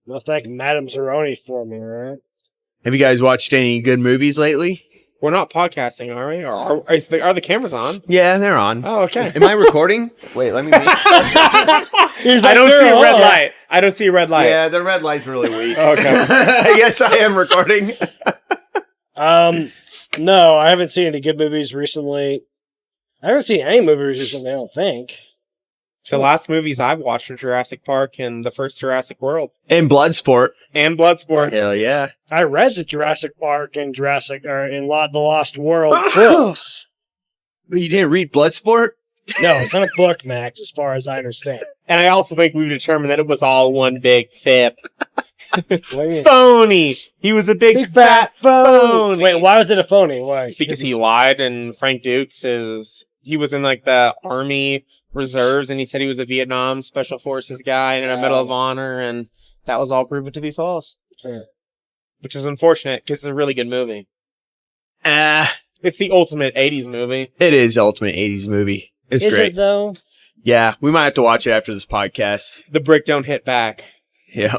Well, thank Madame Zeroni for me, right? Have you guys watched any good movies lately? We're not podcasting, are we? Or are the cameras on? Yeah, they're on. Oh, okay. Am I recording? Wait, let me make sure. He's I like, don't see a "They're red on." light. I don't see a red light. Yeah, the red light's really weak. Okay. Yes, I am recording. No, I haven't seen any good movies recently. I haven't seen any movies recently, I don't think. The last movies I've watched were Jurassic Park and the first Jurassic World. And Bloodsport. And Bloodsport. Hell yeah. I read the Jurassic Park and The Lost World books. But you didn't read Bloodsport? No, it's not a book, Max, as far as I understand. And I also think we've determined that it was all one big fib. What do you mean? Phony! He was a big fat phony! Wait, why was it a phony? Why? Because he lied, and Frank Dukes he was in like the Army Reserves, and he said he was a Vietnam Special Forces guy and a Medal of Honor, and that was all proven to be false. Sure. Which is unfortunate, because it's a really good movie. It's the ultimate 80s movie. It is ultimate 80s movie. It's Is great. it, though? Yeah, we might have to watch it after this podcast. The brick don't hit back. Yeah.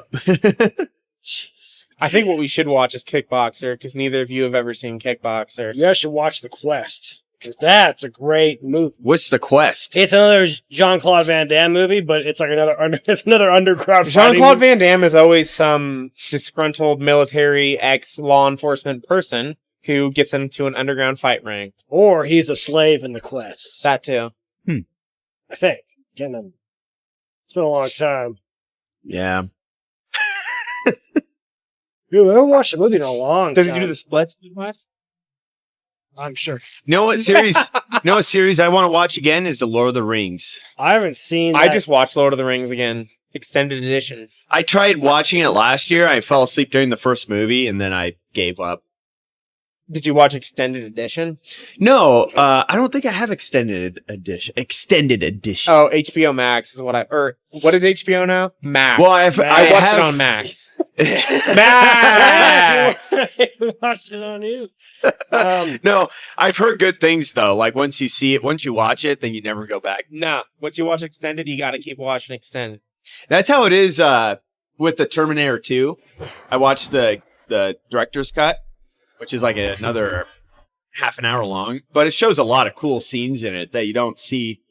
Jeez. I think what we should watch is Kickboxer, because neither of you have ever seen Kickboxer. You guys should watch The Quest, because that's a great movie. What's the quest? It's another Jean-Claude Van Damme movie, but it's like another underground Jean-Claude Van Damme is always some disgruntled military ex-law enforcement person who gets into an underground fight ring. Or he's a slave in The Quest. That too. I think. It's been a long time. Yeah. Dude, I haven't watched a movie in a long Does time. he do the splits in the West? I'm sure. You know what series I want to watch again is The Lord of the Rings. I haven't seen I that. just watched Lord of the Rings again. Extended edition. I tried watching it last year. I fell asleep during the first movie, and then I gave up. Did you watch Extended Edition? No, I don't think I have extended edition. Oh, HBO Max is what what is HBO now? Max. Well, I watched it on Max. Max! I watched it on you. No, I've heard good things though. Like once you watch it, then you never go back. No, once you watch Extended, you gotta keep watching Extended. That's how it is with the Terminator 2. I watched the director's cut, which is like another half an hour long, but it shows a lot of cool scenes in it that you don't see.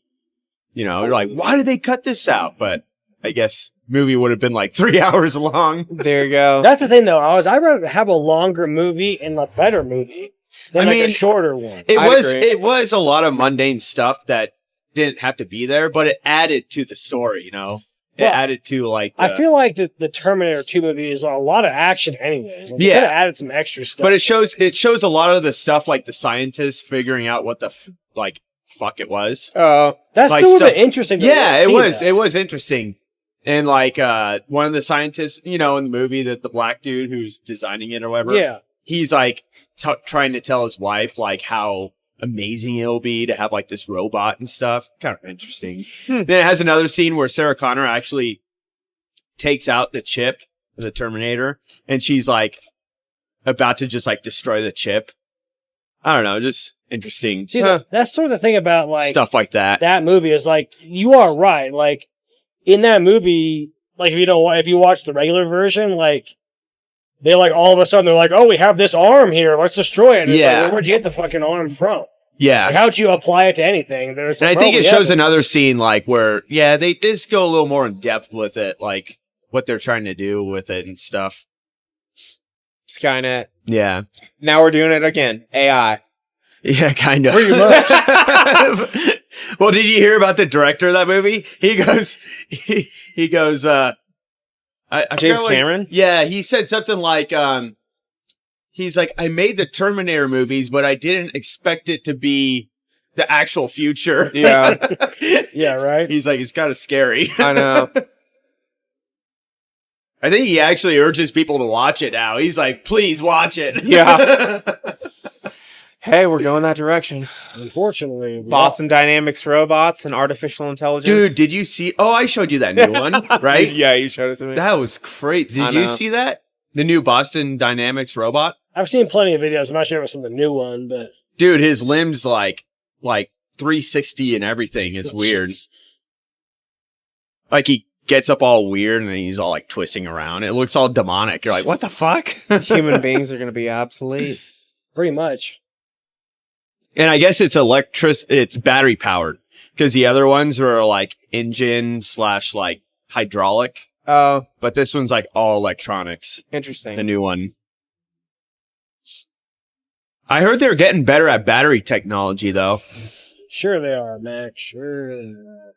You know, you're like, why did they cut this out? But I guess movie would have been like 3 hours long. There you go. That's the thing, though. I'd rather have a longer movie and a better movie than a shorter one. It was a lot of mundane stuff that didn't have to be there, but it added to the story, you know? It added to like I feel like the Terminator 2 movie is a lot of action anyways. Like, Yeah. They could have added some extra stuff. but it shows a lot of the stuff like the scientists figuring out what the fuck it was. Oh, That's like still stuff- bit interesting. to Yeah, it see was. that. It was interesting. And like one of the scientists, you know, in the movie, that the black dude who's designing it or whatever, Yeah. he's like trying to tell his wife like how amazing it'll be to have like this robot and stuff. Kind of interesting. Then it has another scene where Sarah Connor actually takes out the chip of the Terminator, and she's like about to just like destroy the chip. I don't know, just interesting See, that's sort of the thing about like stuff like that. that movie is like you are right. Like in that movie, like if you watch the regular version, like they like all of a sudden they're like, oh, we have this arm here, let's destroy it. And it's Yeah. like, where'd you get the fucking arm from? Yeah. Like, how'd you apply it to anything? And I think it yeah, shows another scene like where, yeah, they just go a little more in depth with it, like what they're trying to do with it and stuff. Skynet. Yeah. Now we're doing it again. AI. Yeah, kind of. Pretty much. Well, did you hear about the director of that movie? He goes, I James forgot Cameron? Yeah, he said something like, he's like, I made the Terminator movies, but I didn't expect it to be the actual future. Yeah, Yeah, right. He's like, it's kind of scary. I know. I think he actually urges people to watch it now. He's like, please watch it. Yeah. Hey, we're going that direction. Unfortunately, Boston Dynamics robots and artificial intelligence. Dude, did you see? Oh, I showed you that new one, right? Yeah, you showed it to me. That was crazy. I Did you know. see that? The new Boston Dynamics robot? I've seen plenty of videos. I'm not sure if it's the new one, but Dude, his limbs like 360 and everything. It's weird. Like he gets up all weird and then he's all like twisting around. It looks all demonic. You're like, what the fuck? Human beings are going to be obsolete. Pretty much. And I guess it's battery powered because the other ones were like engine / like hydraulic. Oh, But this one's like all electronics. interesting. The new one. I heard they're getting better at battery technology though. Sure they are, Max. Sure they are.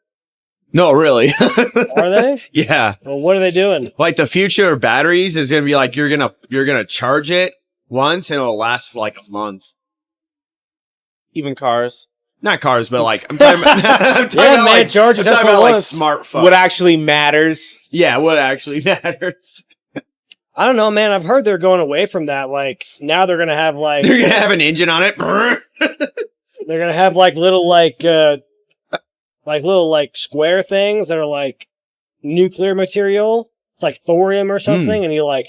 No, really. Are they? Yeah. Well, what are they doing? Like the future of batteries is going to be like you're going to charge it once and it'll last for like a month. Even cars. Not cars, but like I'm talking about, charge it I'm talking about like once. smartphones. What actually matters. Yeah, what actually matters. I don't know, man. I've heard they're going away from that. Like now they're gonna have like They're going to have an engine on it. they're gonna have like little square things that are like nuclear material. It's like thorium or something, and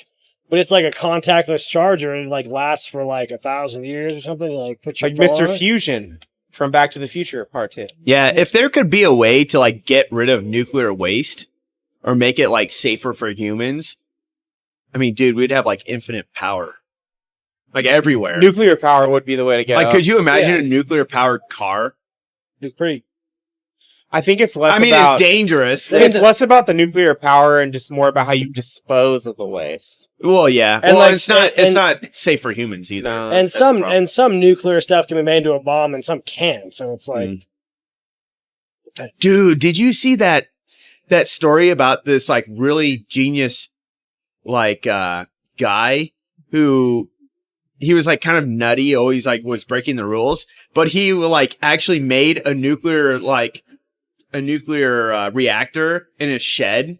but it's like a contactless charger, and it like lasts for like 1,000 years or something. You, like put your Like phone Mr. on it. Fusion from Back to the Future Part 2. Yeah, if there could be a way to like get rid of nuclear waste or make it like safer for humans, I mean, dude, we'd have like infinite power. Like everywhere. Nuclear power would be the way to go. Like, could you imagine Yeah. a nuclear powered car? It's pretty. I think it's less I mean, about... it's dangerous. It's less about the nuclear power and just more about how you dispose of the waste. Well, yeah. And Well, like, it's not safe for humans either. No. And that's the problem. some nuclear stuff can be made into a bomb, and some can't. So it's like, Dude, did you see that story about this like really genius like guy who he was like kind of nutty, always like was breaking the rules, but he like actually made a nuclear reactor in his shed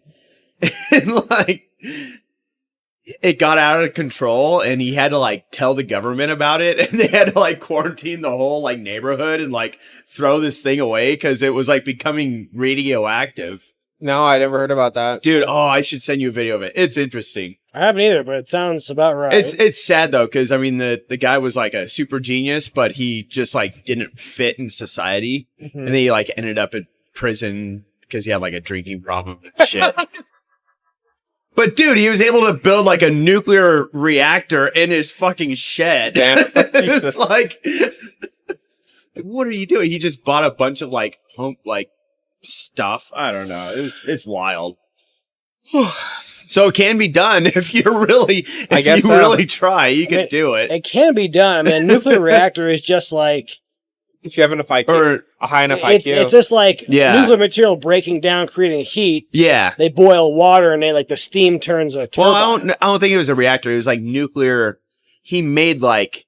and like it got out of control and he had to like tell the government about it and they had to like quarantine the whole like neighborhood and like throw this thing away because it was like becoming radioactive. No, I never heard about that. Dude, I should send you a video of it. It's interesting. I haven't either, but it sounds about right. It's sad though, because I mean the guy was like a super genius, but he just like didn't fit in society, and then he like ended up in prison because he had like a drinking problem and shit. But dude, he was able to build like a nuclear reactor in his fucking shed. Damn. It's like, what are you doing? He just bought a bunch of like stuff. I don't know. It's wild. So it can be done if you really try. You can do it. It can be done. I mean, a nuclear reactor is just like If you have enough IQ, Or a high enough it's IQ. just like Yeah. nuclear material breaking down, creating heat. Yeah. They boil water, and the steam turns a turbine. Well, I don't think it was a reactor. It was like nuclear. He made like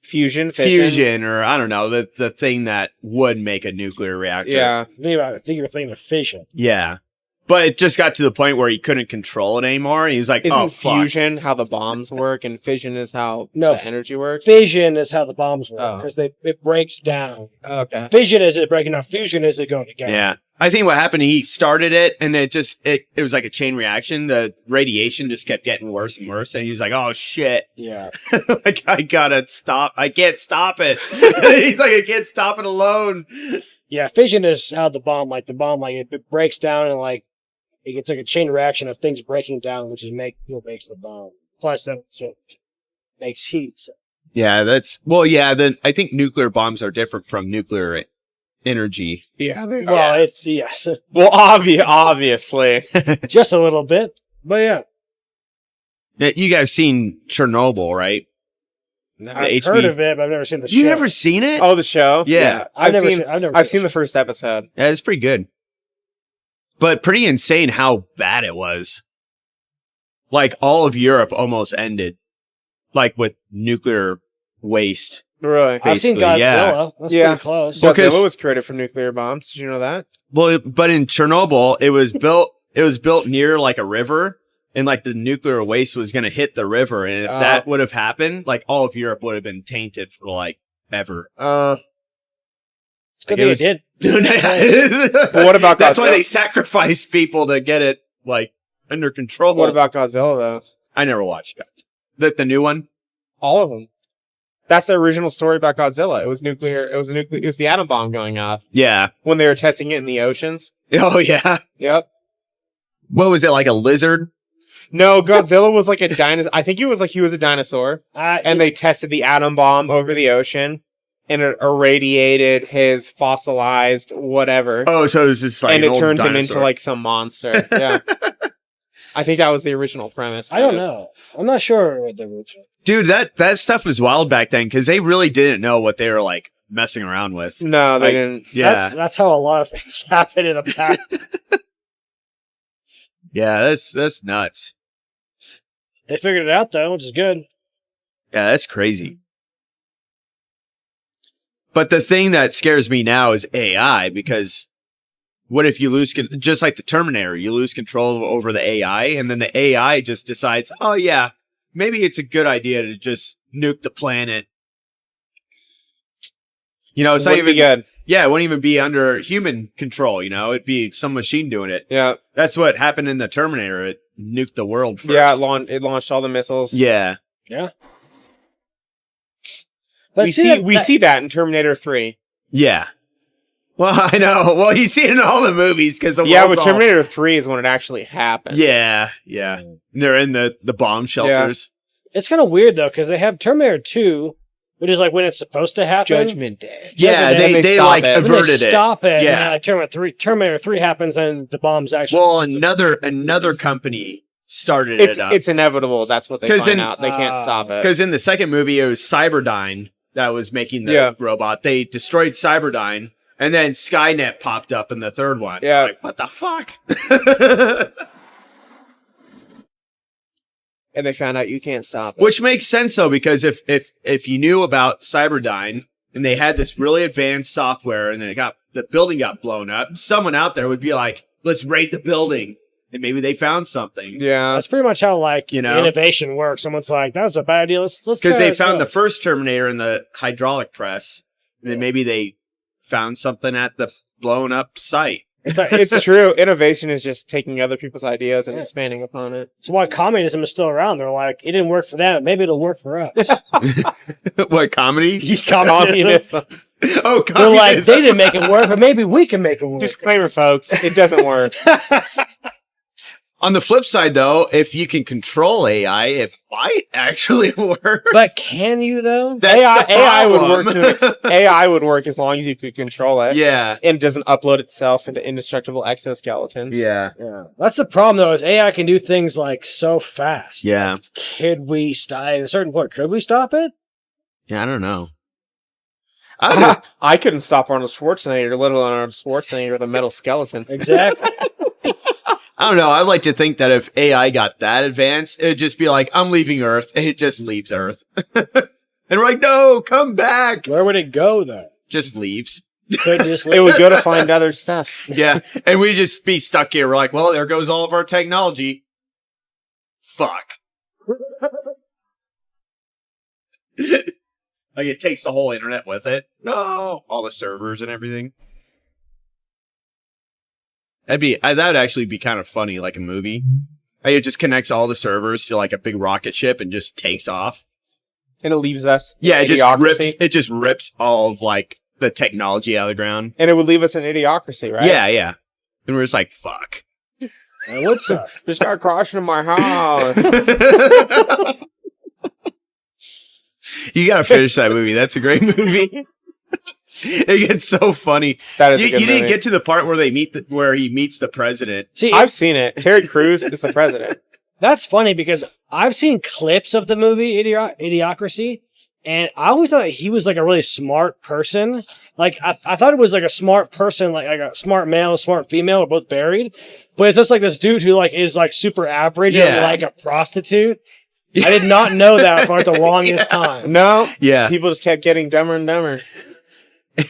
Fusion, fission. fusion, or I don't know, the thing that would make a nuclear reactor. Yeah. I think you were thinking of fission. Yeah. But it just got to the point where he couldn't control it anymore. He was like, Isn't oh, fuck. fusion how the bombs work, and fission is how No. the energy works? Fission is how the bombs work Oh. because it breaks down. Okay. Fission is it breaking down. Fusion is it going together. Yeah. I think what happened, he started it and it was like a chain reaction. The radiation just kept getting worse and worse. And he was like, oh shit. Yeah. Like, I gotta stop. I can't stop it. He's like, I can't stop it alone. Yeah. Fission is how the bomb it breaks down and it's like a chain reaction of things breaking down, which is what makes the bomb. Plus, that it makes heat. So. Yeah, then I think nuclear bombs are different from nuclear energy. Yeah. Well, it's yes, Well, obviously. just a little bit, but yeah. Now, you guys seen Chernobyl, right? I've heard of it, but I've never seen the show. You never seen it? Oh, the show? Yeah. I've never seen the first episode. Yeah, it's pretty good. But pretty insane how bad it was. Like, all of Europe almost ended. Like, with nuclear waste. Really? I've seen basically, Godzilla. yeah. That's Yeah. pretty close. Well, 'cause- Godzilla was created from nuclear bombs. Did you know that? Well, but in Chernobyl, it was built near, like, a river. And, like, the nuclear waste was going to hit the river. And if that would have happened, like, all of Europe would have been tainted for, like, ever. It's good Like, that it you did. But what about That's why Godzilla? they sacrifice people to get it, like, under control. What about Godzilla, though? I never watched Godzilla. The new one? All of them. That's the original story about Godzilla. It was nuclear. It was the atom bomb going off Yeah. when they were testing it in the oceans. Oh, yeah. Yep. What was it, like a lizard? No, Godzilla was like a dinosaur. I think it was like he was a dinosaur. And they tested the atom bomb over the ocean. And it irradiated his fossilized whatever. Oh, so it was just like and an it old turned dinosaur. him into like some monster. Yeah. I think that was the original premise. I don't know. I'm not sure what the original. Dude, that stuff was wild back then because they really didn't know what they were like messing around with. No, they didn't. Yeah. That's how a lot of things happen in the past. Yeah, that's nuts. They figured it out though, which is good. Yeah, that's crazy. But the thing that scares me now is AI, because what if you lose, just like the Terminator, you lose control over the AI, and then the AI just decides, oh yeah, maybe it's a good idea to just nuke the planet. You know, it's not even good. Yeah, it wouldn't even be under human control, you know? It'd be some machine doing it. Yeah. That's what happened in the Terminator. It nuked the world first. Yeah, it launched all the missiles. Yeah. Yeah. We see that in Terminator 3. Yeah. Well, I know. Well, you see it in all the movies because but Terminator 3 is when it actually happens. Yeah, yeah. They're in the bomb shelters. Yeah. It's kind of weird though because they have Terminator 2, which is like when it's supposed to happen. Judgment Day. Yeah, they like averted it. Stop it. Yeah, and Terminator 3 happens and the bomb's actually. Well, another company started it up. It's inevitable. That's what they find out. They can't stop it. Because in the second movie, it was Cyberdyne that was making the robot. They destroyed Cyberdyne, and then Skynet popped up in the third one. Yeah. Like, what the fuck? And they found out you can't stop it. Which makes sense, though, because if you knew about Cyberdyne, and they had this really advanced software, and then the building got blown up, someone out there would be like, let's raid the building. And maybe they found something. Yeah. That's pretty much how, innovation works. Someone's like, that was a bad idea. Let's because they found the first Terminator in the hydraulic press. And then maybe they found something at the blown up site. It's true. Innovation is just taking other people's ideas and expanding upon it. That's why communism is still around. They're like, it didn't work for them. Maybe it'll work for us. What, comedy? Communism. Oh, communism. They're like, they didn't make it work, but maybe we can make it work. Disclaimer, folks. It doesn't work. On the flip side, though, if you can control AI, it might actually work. But can you, though? AI would work as long as you could control it. Yeah. And it doesn't upload itself into indestructible exoskeletons. Yeah. That's the problem, though, is AI can do things like so fast. Yeah. Could we stop at a certain point? Could we stop it? Yeah, I don't know. I couldn't stop Arnold Schwarzenegger, let alone Arnold Schwarzenegger with a metal skeleton. Exactly. I don't know. I'd like to think that if AI got that advanced, it'd just be like, I'm leaving Earth. And it just leaves Earth. And we're like, no, come back. Where would it go, though? Just leaves. It would go to find other stuff. Yeah. And we'd just be stuck here. We're like, well, there goes all of our technology. Fuck. Like, it takes the whole internet with it. No. All the servers and everything. That would actually be kind of funny, like a movie. Like it just connects all the servers to like a big rocket ship and just takes off. And it leaves us. Yeah, it just rips all of like the technology out of the ground. And it would leave us in idiocracy, right? Yeah. And we're just like, fuck. What's up? Just got crashing in my house. You gotta finish that movie. That's a great movie. It gets so funny. That is a good you didn't movie. get to the part where where he meets the president. See, I've seen it. Terry Crews is the president. That's funny because I've seen clips of the movie Idiocracy, and I always thought he was like a really smart person. Like I thought it was like a smart person, like a smart male, a smart female, are both buried. But it's just like this dude who like is like super average and like a prostitute. I did not know that for like the longest time. No. Yeah. People just kept getting dumber and dumber.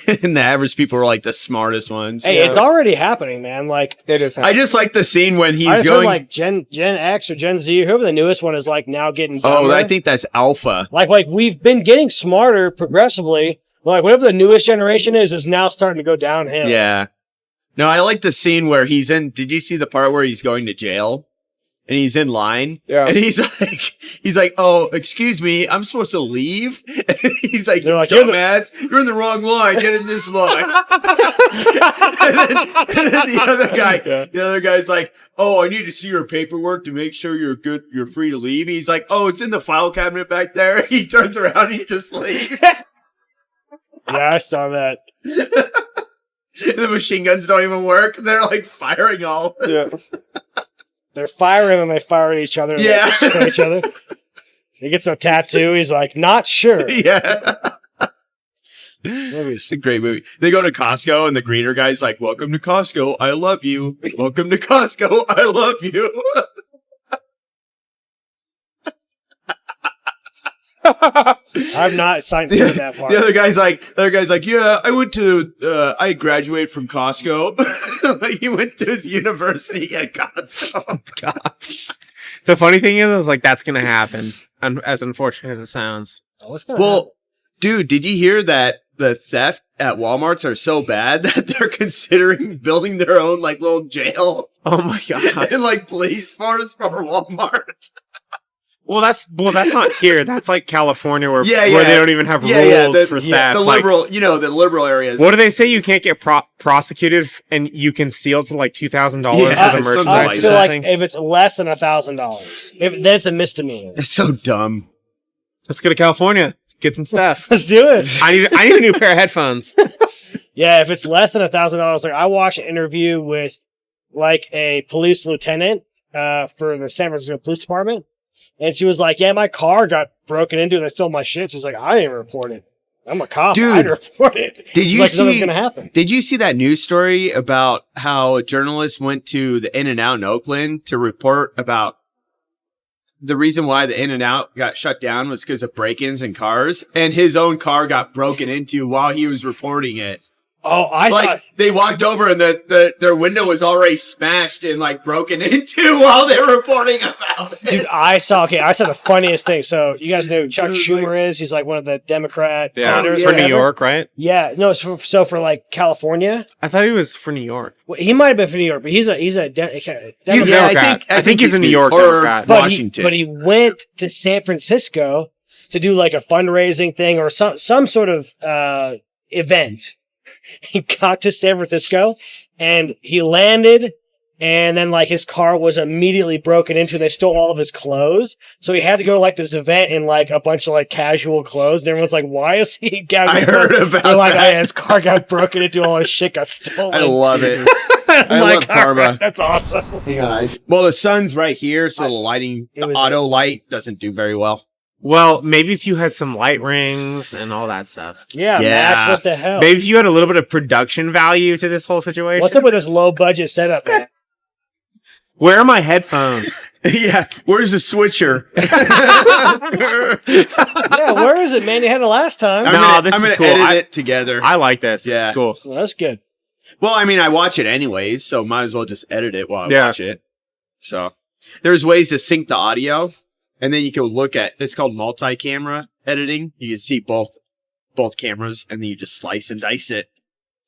And the average people were like the smartest ones. Hey, it's already happening, man. Like it is happening. I just like the scene when he's I just going heard, like Gen X or Gen Z, whoever the newest one is, like now getting dumber. Oh, I think that's Alpha. Like we've been getting smarter progressively. Like whatever the newest generation is now starting to go downhill. Yeah. No, I like the scene where he's in. Did you see the part where he's going to jail? And he's in line. Yeah. And he's like, oh, excuse me, I'm supposed to leave? And he's like, They're like, dumbass, you're in the wrong line. Get in this line. the other guy's like, "Oh, I need to see your paperwork to make sure you're good. You're free to leave." He's like, "Oh, it's in the file cabinet back there." He turns around and he just leaves. Yeah, I saw that. The machine guns don't even work. They're like firing all. Yeah. They're firing and they fire at each other. And Yeah. they destroy each other. He gets a tattoo. He's like, not sure. Yeah. Movies. It's a great movie. They go to Costco and the greeter guy's like, "Welcome to Costco. I love you. Welcome to Costco. I love you." I've not seen that part. The other guy's like, "Yeah, I went to, I graduated from Costco." Like he went to his university at Costco. Oh, God. The funny thing is, I was like, that's going to happen. As unfortunate as it sounds. Oh, what's gonna happen? Well, dude, did you hear that the theft at Walmarts are so bad that they're considering building their own like little jail Oh my God. and like police force for Walmart? Well, that's not here. That's like California where Yeah, where yeah. they don't even have Yeah, rules the- for yeah, theft. The Like, liberal, the liberal areas. what do they say? You can't get prosecuted and you can steal to like $2,000 Yeah, for the something merchandise like or So like, something. if it's less than $1,000, then it's a misdemeanor. It's so dumb. Let's go to California. Let's get some stuff. Let's do it. I need a new pair of headphones. Yeah, if it's less than $1,000, like I watched an interview with like a police lieutenant for the San Francisco Police Department, and she was like, "Yeah, my car got broken into and they stole my shit." She's like, "I didn't report it. I'm a cop. Dude, I'd report it." Did you Like, nothing's see? gonna happen? Did you see that news story about how a journalist went to the In-N-Out in Oakland to report about the reason why the In-N-Out got shut down was because of break-ins in cars, and his own car got broken into while he was reporting it. Oh, I saw. Like they walked over and their window was already smashed and like broken into while they were reporting about it. Dude, I saw the funniest thing. So you guys know who Chuck Schumer is? He's like one of the Democrat senators. For or New whatever. York, right? Yeah, no. So for like California, I thought he was for New York. well, he might have been for New York, but he's a Democrat. He's a Yeah, Democrat. I think he's a New York or Democrat. Washington. But he went to San Francisco to do like a fundraising thing or some sort of event. He got to San Francisco and he landed, and then like his car was immediately broken into. They stole all of his clothes, so he had to go to like this event in like a bunch of like casual clothes. And everyone's like, "Why is he casual?" I heard clothes? about They're like, that. "His car got broken into, all his shit got stolen." I love it. I'm I like, love karma. "All right, that's awesome." Well, the sun's right here, so the lighting, It the was- auto light doesn't do very well. Well, maybe if you had some light rings and all that stuff. Yeah, Yeah. Max, what the hell? Maybe if you had a little bit of production value to this whole situation. What's up with this low budget setup, man? Where are my headphones? Yeah, where's the switcher? Yeah, where is it, man? You had it last time. No, this I'm is gonna cool. edit it together. I like this. This Yeah. is cool. Well, that's good. Well, I mean, I watch it anyways, so might as well just edit it while I Yeah. watch it. So there's ways to sync the audio, and then you can look at, it's called multi-camera editing. You can see both cameras, and then you just slice and dice it.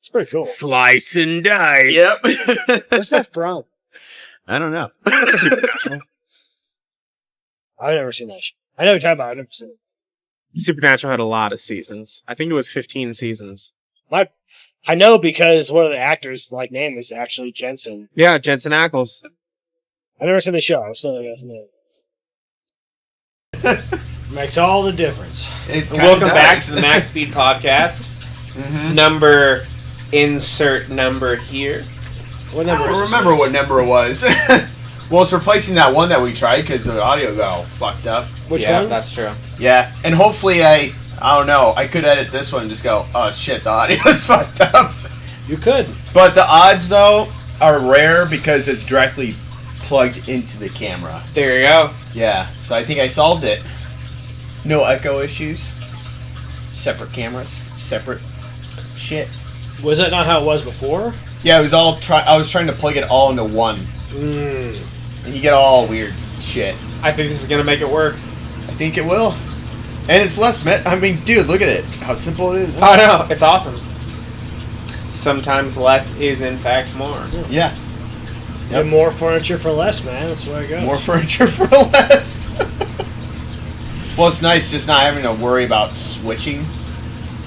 It's pretty cool. Slice and dice. Yep. What's that from? I don't know. I've never seen that shit. I know what you're talking about. I've never seen it. Supernatural had a lot of seasons. I think it was 15 seasons. I know because one of the actors' like name is actually Jensen. Yeah, Jensen Ackles. I've never seen the show. I'm still makes all the difference. Welcome back to the Maxspeed podcast. Number, insert number here. What I number is don't this remember one? what number it was. Well, it's replacing that one that we tried because the audio got all fucked up. Which yeah, one? that's true. Yeah, and hopefully I don't know, I could edit this one and just go, oh shit, the audio's fucked up. You could. But the odds, though, are rare because it's directly plugged into the camera. There you go. Yeah, so I think I solved it. No echo issues. Separate cameras. Separate shit. Was that not how it was before? Yeah, it was all I was trying to plug it all into one. And you get all weird shit. I think this is going to make it work. I think it will. And it's less I mean, dude, look at it. How simple it is. Oh, no. It's awesome. Sometimes less is, in fact, more. Yeah. Get more furniture for less, man. That's where I go. More furniture for less. Well, it's nice just not having to worry about switching.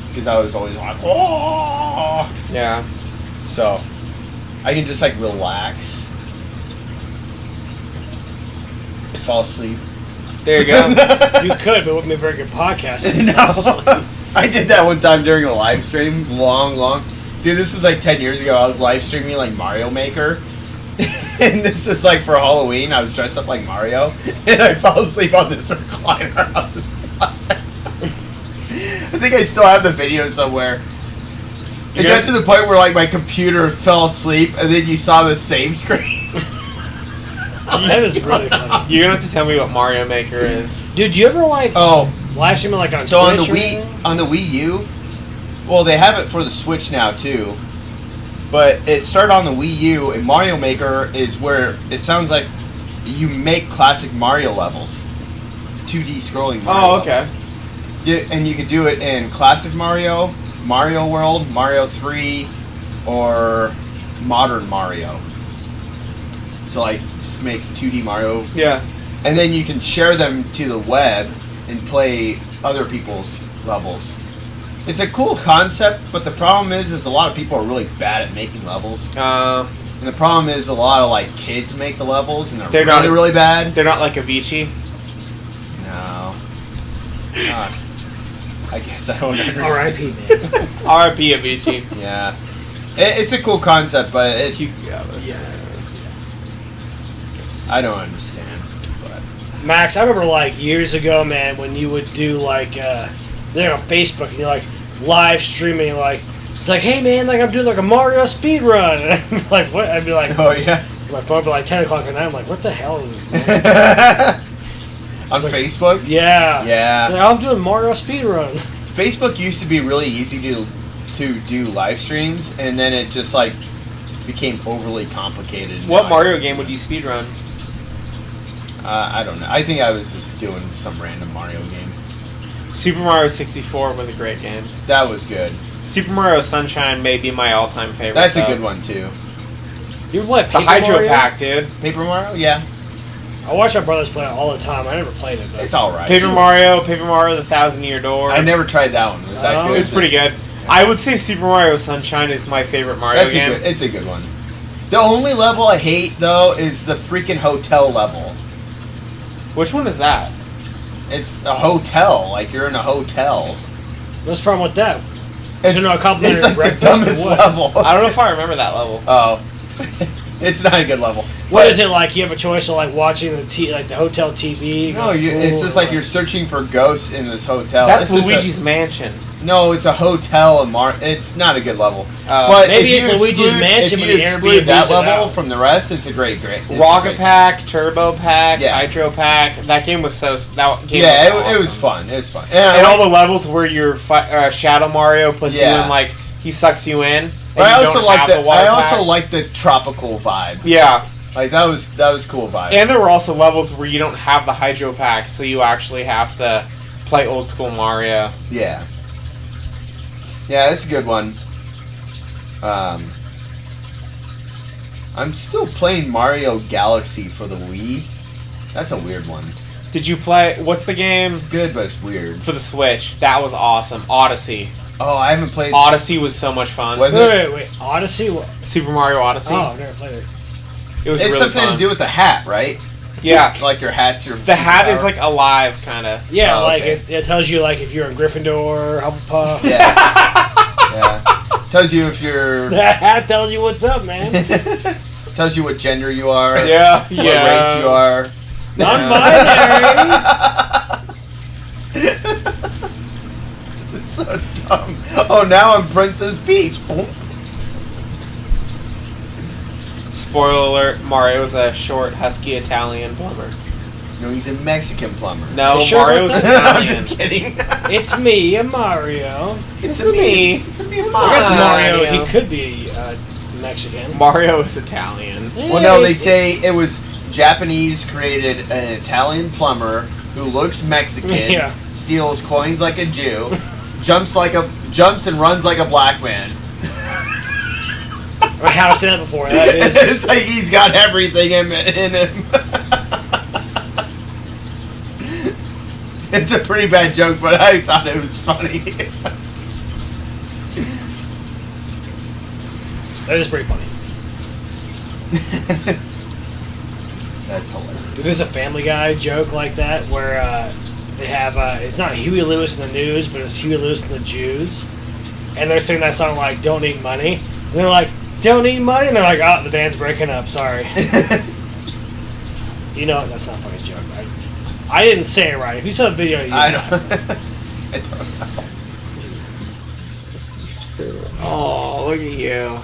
Because I was always like, oh. Yeah. So I can just like relax, fall asleep. There you go. You could, but it wouldn't be a very good podcast. No. I did that one time during a live stream, long. Dude, this was like 10 years ago. I was live streaming like Mario Maker. And this is like for Halloween. I was dressed up like Mario. And I fell asleep on this recliner on the side. I think I still have the video somewhere. It got to the point where like my computer fell asleep and then you saw the save screen. That is really funny. You're gonna have to tell me what Mario Maker is. Dude, do you ever like live streaming like on So on Twitch the Wii U, well, they have it for the Switch now too. But it started on the Wii U, and Mario Maker is where it sounds like you make classic Mario levels, 2D scrolling Mario levels. Yeah, and you could do it in classic Mario, Mario World, Mario 3, or modern Mario. So like, just make 2D Mario. Yeah. And then you can share them to the web and play other people's levels. It's a cool concept, but the problem is a lot of people are really bad at making levels. And the problem is a lot of like kids make the levels and they're really, really bad. They're not like Avicii? No. I guess I don't understand. R.I.P. man. R.I.P. Avicii. Yeah. It's a cool concept, but I don't understand. But. Max, I remember like years ago, man, when you would do like they're on Facebook and you're like live streaming, like it's like, hey man, like I'm doing like a Mario speed run, and I'd be like, what? I'd be like, oh yeah. My phone would be like 10 o'clock at night. I'm like, what the hell is this? On like, Facebook? Yeah. Yeah. Like, I'm doing Mario speed run. Facebook used to be really easy to do live streams, and then it just like became overly complicated. What Mario game would you speedrun? I don't know. I think I was just doing some random Mario game. Super Mario 64 was a great game. That was good. Super Mario Sunshine may be my all-time favorite. That's a good one too. You ever play Paper the Hydro Mario? Pack, dude. Paper Mario? Yeah. I watch my brothers play it all the time. I never played it, though. It's alright. Paper Mario, the 1,000-Year Door. I never tried that one. Was that good? It was pretty good. Yeah. I would say Super Mario Sunshine is my favorite Mario game. It's a good one. The only level I hate, though, is the freaking hotel level. Which one is that? It's a hotel. Like, you're in a hotel. What's the problem with that? It's like the dumbest level. I don't know if I remember that level. Oh. It's not a good level. What is it like? You have a choice of like watching the hotel TV? No, it's just like you're searching for ghosts in this hotel. That's Luigi's Mansion. No, it's a hotel in It's not a good level. But maybe it's Luigi's Mansion, but the Airbnb that level from the rest, it's a great. Rocket Pack, Turbo Pack, Hydro Pack. That game was awesome. It was fun. It was fun. And all the levels where your Shadow Mario puts you in, like he sucks you in. But I also like the tropical vibe. Yeah. Like that was cool vibe. And there were also levels where you don't have the Hydro Pack, so you actually have to play old school Mario. Yeah. Yeah, it's a good one. I'm still playing Mario Galaxy for the Wii. That's a weird one. Did you play? What's the game? It's good, but it's weird. For the Switch, that was awesome. Odyssey. Oh, I haven't played. Odyssey was so much fun. Was it? Wait. Odyssey? What? Super Mario Odyssey. Oh, I've never played it. It was it's really something fun. to do with the hat, right? Yeah. Like your hat's your. The hat is like alive, kind of. Yeah, like it tells you like if you're in Gryffindor, Hufflepuff. Yeah. Tells you if you're. That hat tells you what's up, man. Tells you what gender you are. Yeah. What race you are. Non-binary. It's so dumb. Oh, now I'm Princess Peach. Spoiler alert, Mario is a short, husky Italian plumber. No, he's a Mexican plumber. No, Mario's Italian. I'm just kidding. It's me, Mario. It's me. It's me, Mario. I guess Mario, he could be Mexican. Mario is Italian. Well, no, they say it was Japanese created an Italian plumber who looks Mexican, steals coins like a Jew, jumps and runs like a black man. I have seen that before. That is. It's like he's got everything in him. It's a pretty bad joke, but I thought it was funny. That is pretty funny. That's hilarious. There's a Family Guy joke like that where they have it's not Huey Lewis in the News, but it's Huey Lewis and the Jews, and they're singing that song like "Don't Need Money," and they're like, "Don't need money," and they're like, "Oh, the band's breaking up. Sorry." You know that's not a fucking joke. I didn't say it right. If you saw the video, you know. I don't know. Oh, look at you.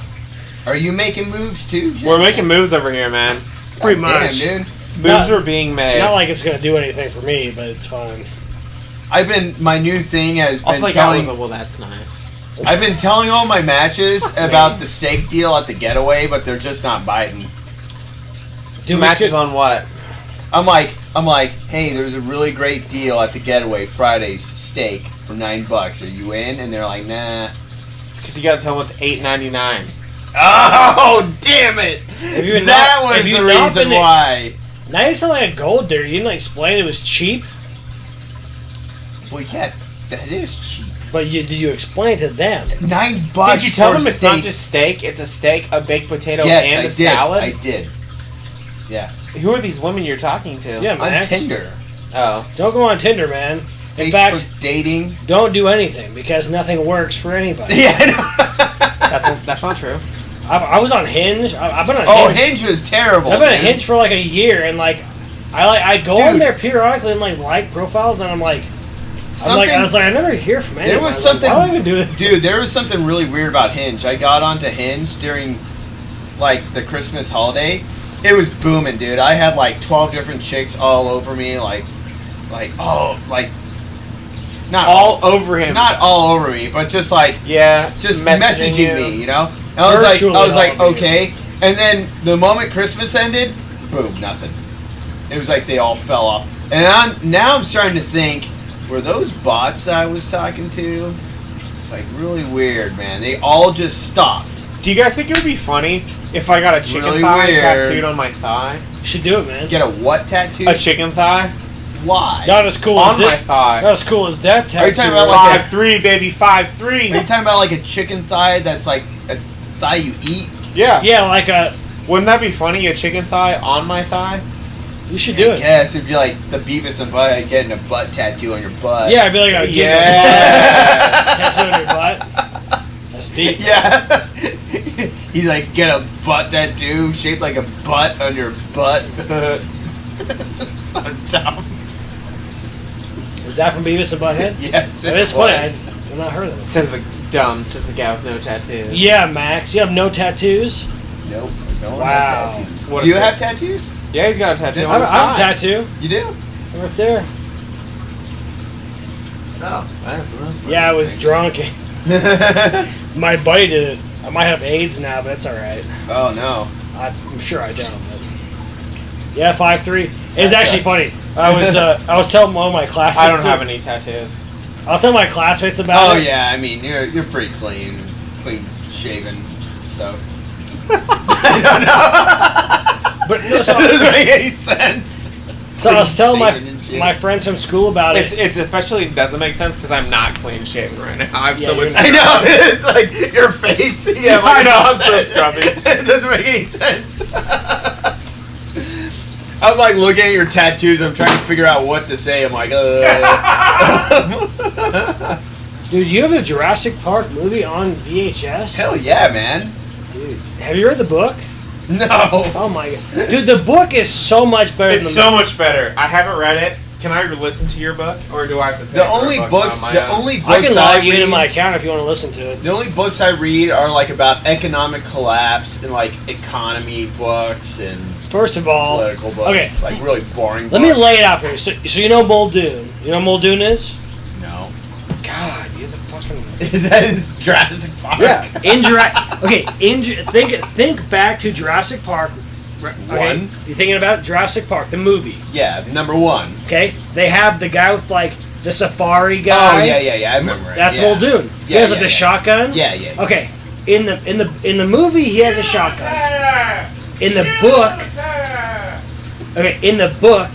Are you making moves too, Jim? We're making moves over here, man. Pretty much. Damn, dude. Moves are being made. Not like it's gonna do anything for me, but it's fun. My new thing has been Also, telling. well, that's nice. I've been telling all my matches about the steak deal at the Getaway, but they're just not biting. Do matches on what? I'm like, hey, there's a really great deal at the Getaway Friday's steak for $9. Are you in? And they're like, nah. Because you gotta tell them it's $8.99. Oh, damn it! That was the reason why. Now you sound like a gold digger. You didn't explain it was cheap. Well, yeah, that is cheap. But did you explain to them? $9. Did you tell them for it's steak? not just steak? It's a steak, a baked potato, Yes, and I a did. salad? I did. Yeah. Who are these women you're talking to? Yeah, Max. On Tinder. Oh. Don't go on Tinder, man. In Facebook fact, dating. don't do anything because nothing works for anybody. Yeah, I know. That's not true. I was on Hinge. I've been on Oh, Hinge. Hinge was terrible. I've been on dude. Hinge for like a year, and like I go on there periodically and like profiles, and I'm like, I was like, I never hear from anyone. There was something. Like, why do I even do this? Dude, there was something really weird about Hinge. I got onto Hinge during like the Christmas holiday. It was booming, dude. I had like 12 different chicks all over me, not all over him. Not all over me, but just like just messaging me, you know. And I was like, okay. And then the moment Christmas ended, boom, nothing. It was like they all fell off. And I'm starting to think, were those bots that I was talking to? It's like really weird, man. They all just stopped. Do you guys think it would be funny if I got a chicken Really thigh weird. tattooed on my thigh? You should do it, man. Get a what tattoo? A chicken thigh? Why? Not as cool On as this. my thigh. Not as cool as that tattoo. Are you talking about like 5'3", baby, 5'3". Are you talking about like a chicken thigh that's like a thigh you eat? Yeah. Yeah, like a. Wouldn't that be funny? A chicken thigh on my thigh? You should do it. Yes, it'd be like the Beavis and Butt getting a butt tattoo on your butt. Yeah, I'd be like a Yeah. tattoo on your butt. That's deep. Yeah. He's like, get a butt tattoo shaped like a butt on your butt. So dumb. Is that from Beavis and Butthead? Yes, That it is funny. was. I've not heard of it. Says the guy with no tattoos. Yeah, Max. You have no tattoos? Nope. No Wow. tattoos. What Do you is have it? tattoos? Yeah, he's got a tattoo. That's on I his have a thigh. tattoo. You do? Right there. Oh. Yeah, I was drunk. My buddy did it. I might have AIDS now, but it's alright. Oh, no. I'm sure I don't. But yeah, 5'3". It was That actually sucks. funny. I was telling one of my classmates. I don't have any tattoos. I was telling my classmates about it. Oh, yeah. I mean, you're pretty clean shaven stuff. I don't know. But no, so, That doesn't make any sense. so I was telling Shaven and shit. my friends from school about it. It's especially doesn't make sense because I'm not clean shaven right now. I'm so Yeah, much. you're I know. It's like your face. Yeah, like I know, I'm you so said. scrubby. It doesn't make any sense. I'm like looking at your tattoos. I'm trying to figure out what to say. I'm like, Dude, you have the Jurassic Park movie on VHS? Hell yeah, man. Dude, have you read the book? No. Oh my god. Dude, the book is so much better It's than so much better. I haven't read it. Can I listen to your book, or do I have to? Pay The for a only book books. on my The own? only I books can I log you into read. my account if you want to listen to it. The only books I read are like about economic collapse and like economy books and First of all, political books. okay. Like really boring books. Let me lay it out for you. So you know Muldoon. You know what Muldoon is? No. God, you're the fucking... Is that in Jurassic Park? Yeah. Think back to Jurassic Park. Okay? One. You thinking about Jurassic Park, the movie. Yeah, number one. Okay? They have the guy with like the safari guy. Oh yeah, I remember it. That's yeah. Muldoon. He Yeah, has like yeah, the yeah. shotgun. Yeah. Okay. In the movie he has a shotgun. In the book. Okay, in the book.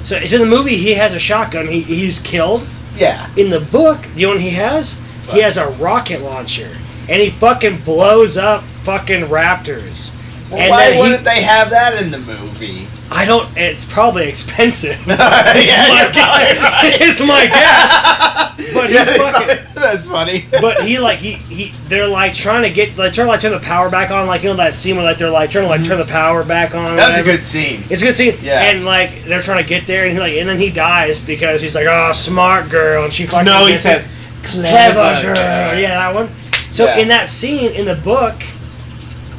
So it's in the movie he has a shotgun. He's killed. Yeah. In the book, you know what he has? He has a rocket launcher. And he fucking blows up fucking raptors. Well, And why then wouldn't they have that in the movie? I don't. It's probably expensive. Yeah, you're probably right. It's my guess. But Yeah, he fucking. that's funny. But they're like trying to get like turn the power back on, like, you know that scene where like they're like trying to like turn the power back on. That was a good scene. It's a good scene. Yeah. And like they're trying to get there, and then he dies because he's like, oh, smart girl, and she fucking. No, he gets says, it. Clever girl. Yeah, that one. So Yeah. in that scene in the book,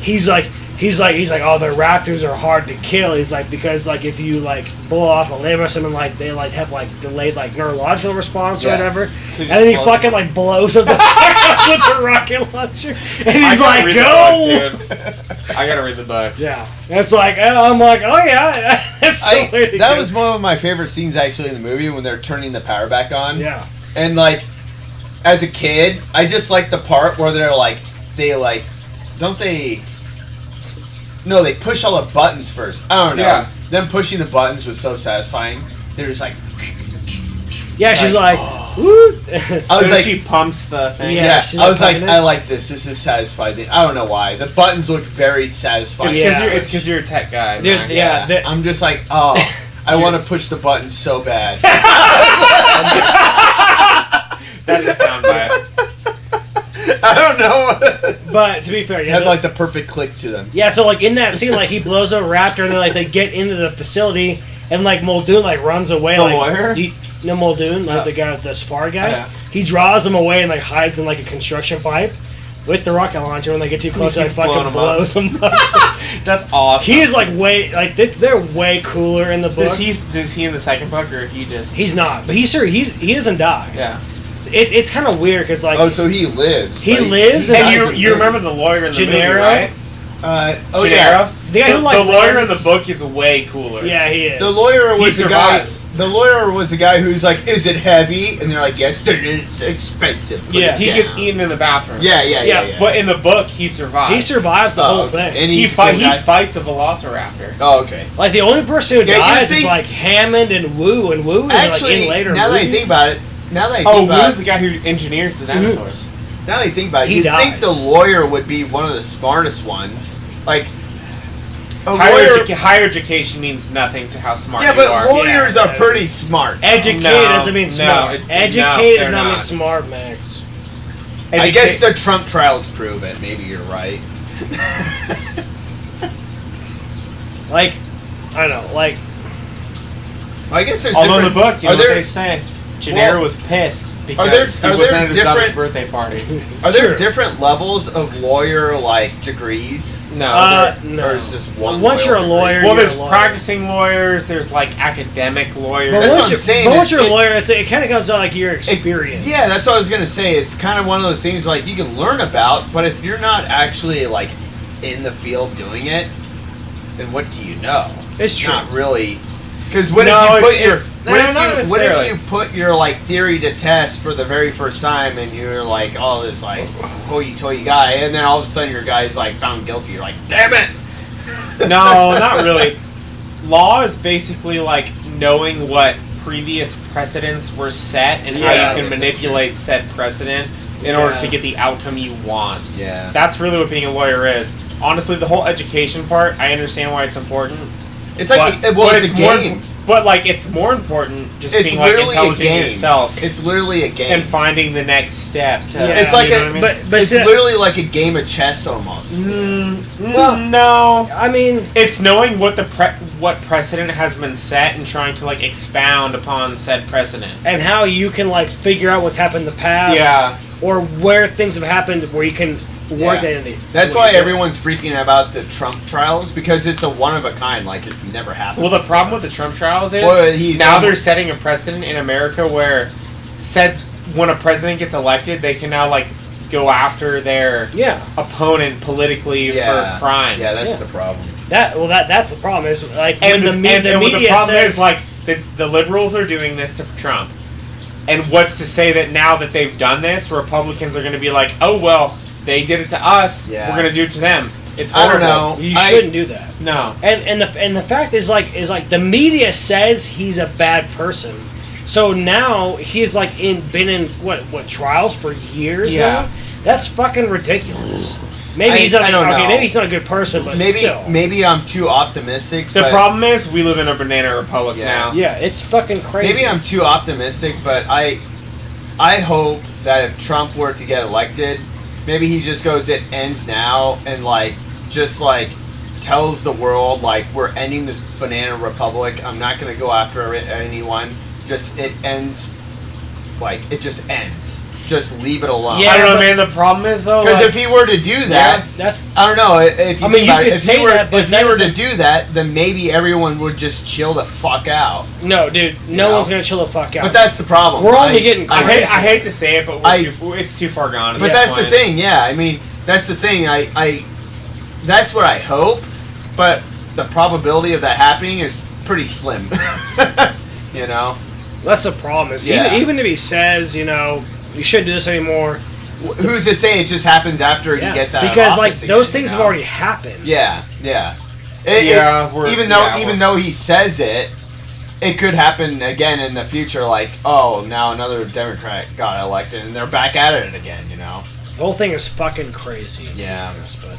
he's like, oh, the raptors are hard to kill. He's like, because like if you like blow off a limb or something, like they like have like delayed like neurological response or Yeah. whatever. So And then he blows fucking them like blows up the with the rocket launcher, and I he's gotta like, read go. the book, dude. I gotta read the book. Yeah, and it's like I'm like, oh yeah, that's the way to That go. was one of my favorite scenes actually in the movie when they're turning the power back on. Yeah. And like, as a kid, I just like the part where they're like, don't they? No, they push all the buttons first. I don't know. Yeah. Them pushing the buttons was so satisfying. They're just like, Yeah, she's like, oh. woo. I was like, she pumps the thing. Yeah, yeah, she's I was like, pumping I it. like this. This is satisfying. I don't know why. The buttons look very satisfying. It's because you're a tech guy, Dude, Max. yeah. the- I'm just like, oh, I want to push the buttons so bad. That's a soundbite. I don't know. But to be fair, It yeah, had like the perfect click to them. yeah. So like in that scene, like he blows up a raptor, and then like they get into the facility, and like Muldoon like runs away. The like, lawyer? No, Muldoon, like Oh. the guy, the Safari guy. Yeah. He draws him away and like hides in like a construction pipe with the rocket launcher. When they get too close, He's like fucking blowing 'em up. blows them up. That's awesome. He is like way like they're way cooler in the book. Does he in the second book, or he just? He's not, but he doesn't die. Yeah. It's kind of weird because like Oh, so he lives. He but lives he and And dies in you the remember the lawyer in the movie, Gennaro? right? Oh Gennaro? yeah. the guy who like the lawyer in runs- the book is way cooler. Yeah, he is. The lawyer was He the guy. survives. The lawyer was the guy who's like, "Is it heavy?" And they're like, "Yes, it's expensive." Put Yeah. it He down." gets eaten in the bathroom. Yeah, But in the book, he survives. He survives the whole okay. thing. And He he's the guy- fights a velociraptor. Oh, okay. Like the only person who Yeah, you dies is think- like Hammond and Wu is like Actually, in later now that I movies. think about it, now that I Oh, think about Wu's it, the guy who engineers the dinosaurs. now that I think about it, He you'd think dies. the lawyer would be one of the smartest ones. Like a Higher, lawyer. higher education means nothing to how smart Yeah, you but are. lawyers Yeah, are pretty smart. Educated No, doesn't mean no, smart. no, Educated they're does not mean not. smart, Max. I guess the Trump trials prove it. Maybe you're right. Like, I don't know, like I guess there's Although in the different- book, you know are what there they say? Gennaro Well, was pissed because are there he wasn't at his daughter's different- birthday party. are there Sure. different levels of lawyer like degrees? No. no. Or is this one Once you're a degree? lawyer, Well, you're there's a lawyer. practicing lawyers. There's like academic lawyers. But That's once what I'm you're, saying, but once you're a it- lawyer, it kind of comes down like your experience. Yeah, that's what I was gonna say. It's kind of one of those things like you can learn about, but if you're not actually like in the field doing it, then what do you know? It's true. Not really. Because what No, if you put it's- your it's- what, no, if not you, what if necessarily. you put your like theory to test for the very first time and you're like all this like hoity-toity guy, and then all of a sudden your guy's like found guilty. You're like, damn it! No, not really. Law is basically like knowing what previous precedents were set and Yeah, how I you guess can that's manipulate said precedent in order Yeah. to get the outcome you want. Yeah. That's really what being a lawyer is. Honestly, the whole education part, I understand why it's important. It's like but, well, but it's a more, game. But like, it's more important just It's being like literally a intelligent game. yourself It's literally a game. and finding the next step. To, Yeah, it's like you know a, what I mean? but it's see- literally like a game of chess almost. Well- no. I mean, It's knowing what what precedent has been set and trying to like expound upon said precedent. and how you can like figure out what's happened in the past, Yeah. or where things have happened where you can work Yeah. anything. That's why everyone's freaking about the Trump trials because it's a one of a kind, like it's never happened. Well, the problem with the Trump trials is Well, he's now almost- they're setting a precedent in America where said when a president gets elected, they can now like go after their Yeah, opponent politically for crimes. Yeah, that's Yeah. the problem. that's the problem. Is like And when the and what media the problem says is like the liberals are doing this to Trump, and what's to say that now that they've done this, Republicans are going to be like, oh well, they did it to us, Yeah. we're going to do it to them. It's I horrible. don't know. you I- shouldn't do that. No. And the fact is like the media says he's a bad person. So now he's like been in what trials for years Yeah. now? That's fucking ridiculous. Maybe he's not. I don't know. Maybe he's not a good person, but still. Maybe I'm too optimistic. The problem is we live in a banana republic now. Yeah, it's fucking crazy. Maybe I'm too optimistic, but I hope that if Trump were to get elected, maybe he just goes, it ends now, and just tells the world we're ending this banana republic. I'm not gonna go after anyone. Just it ends. It just ends. Just leave it alone. Yeah, I don't know, man. The problem is though, because if he were to do that, I don't know. If he were to do that, then maybe everyone would just chill the fuck out. No, dude, no one's gonna chill the fuck out. But that's the problem. We're only getting. I hate to say it, but it's too far gone. But that's the thing. Yeah, I mean, that's the thing. That's what I hope, but the probability of that happening is pretty slim. You know. That's the problem. Is even if he says, you shouldn't do this anymore. Who's to say it just happens after he gets out of office? Because those things have already happened. Yeah. Even though he says it, it could happen again in the future. Now another Democrat got elected and they're back at it again. The whole thing is fucking crazy. Yeah. But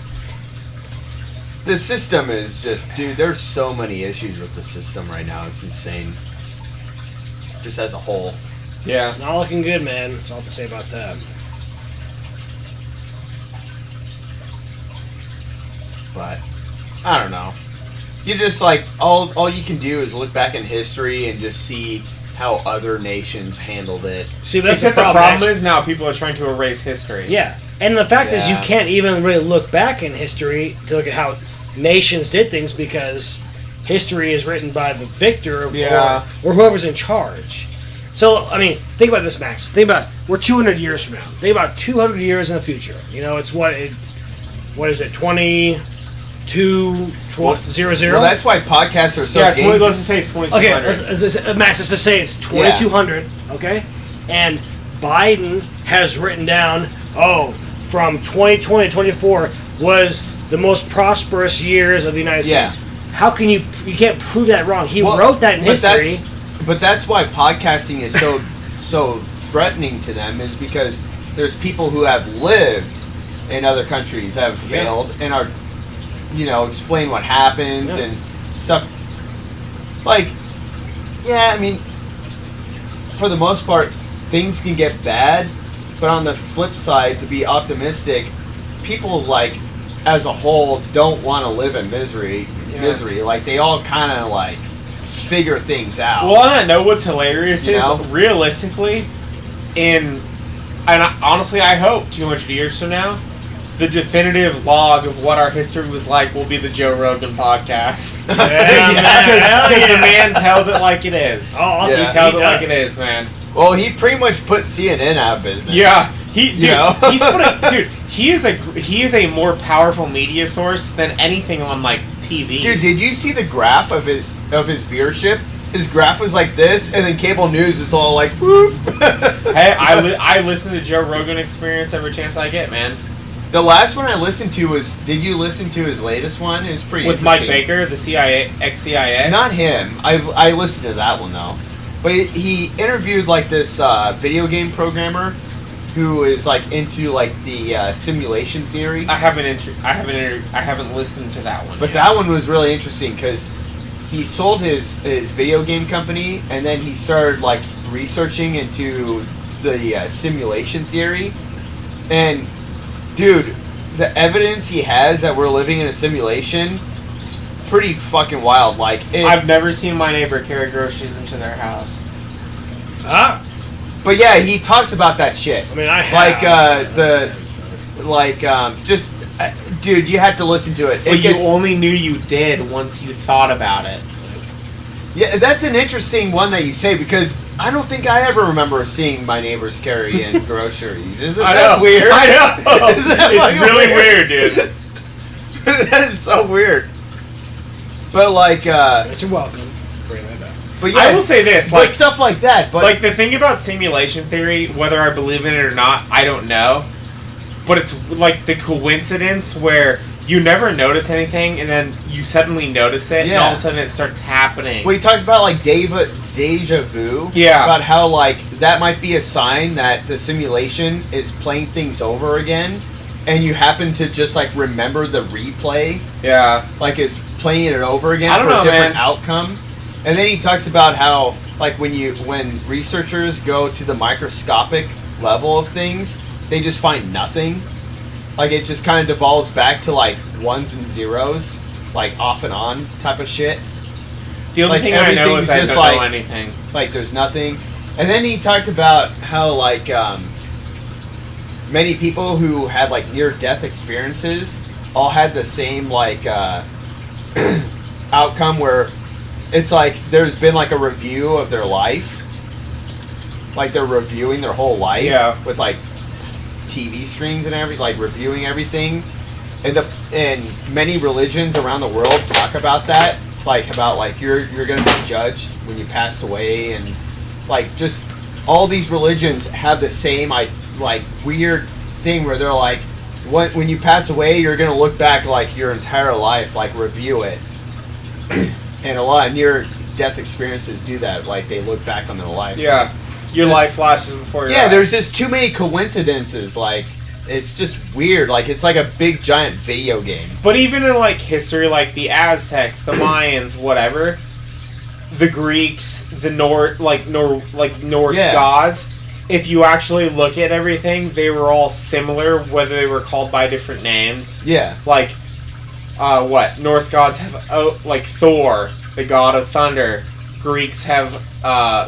the system is just, dude. There's so many issues with the system right now. It's insane. Just as a whole. Yeah. It's not looking good, man. That's all to say about that. But I don't know. You just all you can do is look back in history and just see how other nations handled it. See, that's the problem is now people are trying to erase history. Yeah. And the fact is you can't even really look back in history to look at how nations did things because history is written by the victor or whoever's in charge. So, I mean, think about this, Max. Think about we're 200 years from now. Think about 200 years in the future. It's what is it? 2200? Well, that's why podcasts are so dangerous. Let's just say it's 2200. Okay, Max, let's just say it's 2200, okay? And Biden has written down, from 2020 to 24 was the most prosperous years of the United States. How can you can't prove that wrong? He wrote that in history. But that's why podcasting is so threatening to them, is because there's people who have lived in other countries that have failed and are, explain what happens and stuff. I mean, for the most part, things can get bad, but on the flip side, to be optimistic, people as a whole don't want to live in misery. They all kind of figure things out. Well, on that note, what's hilarious is realistically, honestly, I hope 200 years from now, the definitive log of what our history was like will be the Joe Rogan podcast. Because the man tells it like it is. He tells it like it is, man. Well, he pretty much put CNN out of business. Yeah, he's he is a more powerful media source than anything on TV. Dude, did you see the graph of his viewership? His graph was like this, and then cable news is all whoop. Hey, I listen to Joe Rogan Experience every chance I get, man. The last one I listened to was, did you listen to his latest one? It was pretty with Mike Baker, the ex-CIA? Not him. I listened to that one, though. But he interviewed this video game programmer who is into the simulation theory. I haven't listened to that one. But that one was really interesting because he sold his video game company and then he started researching into the simulation theory. And dude, the evidence he has that we're living in a simulation is pretty fucking wild. I've never seen my neighbor carry groceries into their house. But yeah, he talks about that shit. I mean, I have. Dude, you have to listen to it. But you only knew you did once you thought about it. Yeah, that's an interesting one that you say because I don't think I ever remember seeing my neighbors carry in groceries. Isn't that weird? I know. It's really weird, dude. That is so weird. But you're welcome. But yeah, I will say this, but stuff like that. But the thing about simulation theory, whether I believe in it or not, I don't know. But it's the coincidence where you never notice anything, and then you suddenly notice it, and all of a sudden it starts happening. Well, you talked about deja vu. Yeah. About how that might be a sign that the simulation is playing things over again, and you happen to just like remember the replay, like it's playing it over again for a different outcome. And then he talks about how like when researchers go to the microscopic level of things, they just find nothing. Like it just kind of devolves back to like ones and zeros, like off and on type of shit. The only thing I know is I don't know anything. Like there's nothing. And then he talked about how like many people who had like near-death experiences all had the same like outcome where it's like there's been like a review of their life. Like they're reviewing their whole life with like TV screens and everything, like reviewing everything. And many religions around the world talk about that, like about like you're gonna be judged when you pass away, and like just all these religions have the same like weird thing where they're like, when you pass away, you're gonna look back like your entire life, like review it. And a lot of near-death experiences do that, like they look back on their life. Yeah, your life flashes before your eyes. Yeah, there's just too many coincidences, like. It's just weird. Like, it's like a big, giant video game. But even in, like, history, like, the Aztecs, the Mayans, whatever, the Greeks, the Norse gods, if you actually look at everything, they were all similar, whether they were called by different names. Yeah. Like, Norse gods have, like, Thor, the god of thunder. Greeks have,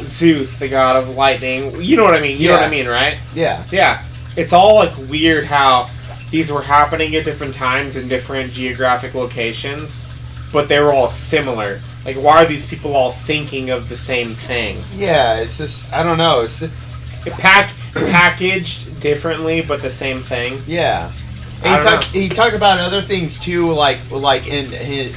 Zeus, the god of lightning. You know what I mean? You know what I mean, right? Yeah. Yeah. It's all, like, weird how these were happening at different times in different geographic locations, but they were all similar. Like, why are these people all thinking of the same things? Yeah, it's just, I don't know. It's packaged differently, but the same thing. Yeah. And he talked about other things, too, like in his,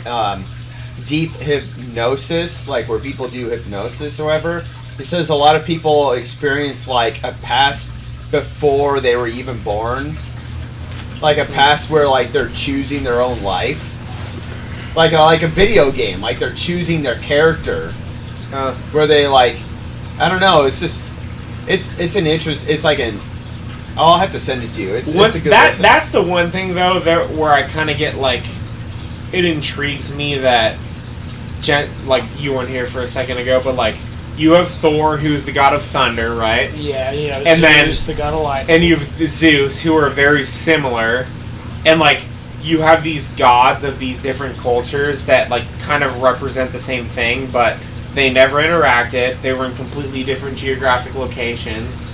deep hypnosis, like where people do hypnosis or whatever. He says a lot of people experience, like, a past before they were even born, like a past where like they're choosing their own life, like a video game, like they're choosing their character, where they like, I don't know, it's just it's an interest. It's like I'll have to send it to you. It's a good listen. That's the one thing though where I kind of get like, it intrigues me that like you weren't here for a second ago, but like. You have Thor, who's the god of thunder, right? Yeah, and Zeus, the god of lightning. And you have Zeus, who are very similar. And, like, you have these gods of these different cultures that, like, kind of represent the same thing, but they never interacted. They were in completely different geographic locations.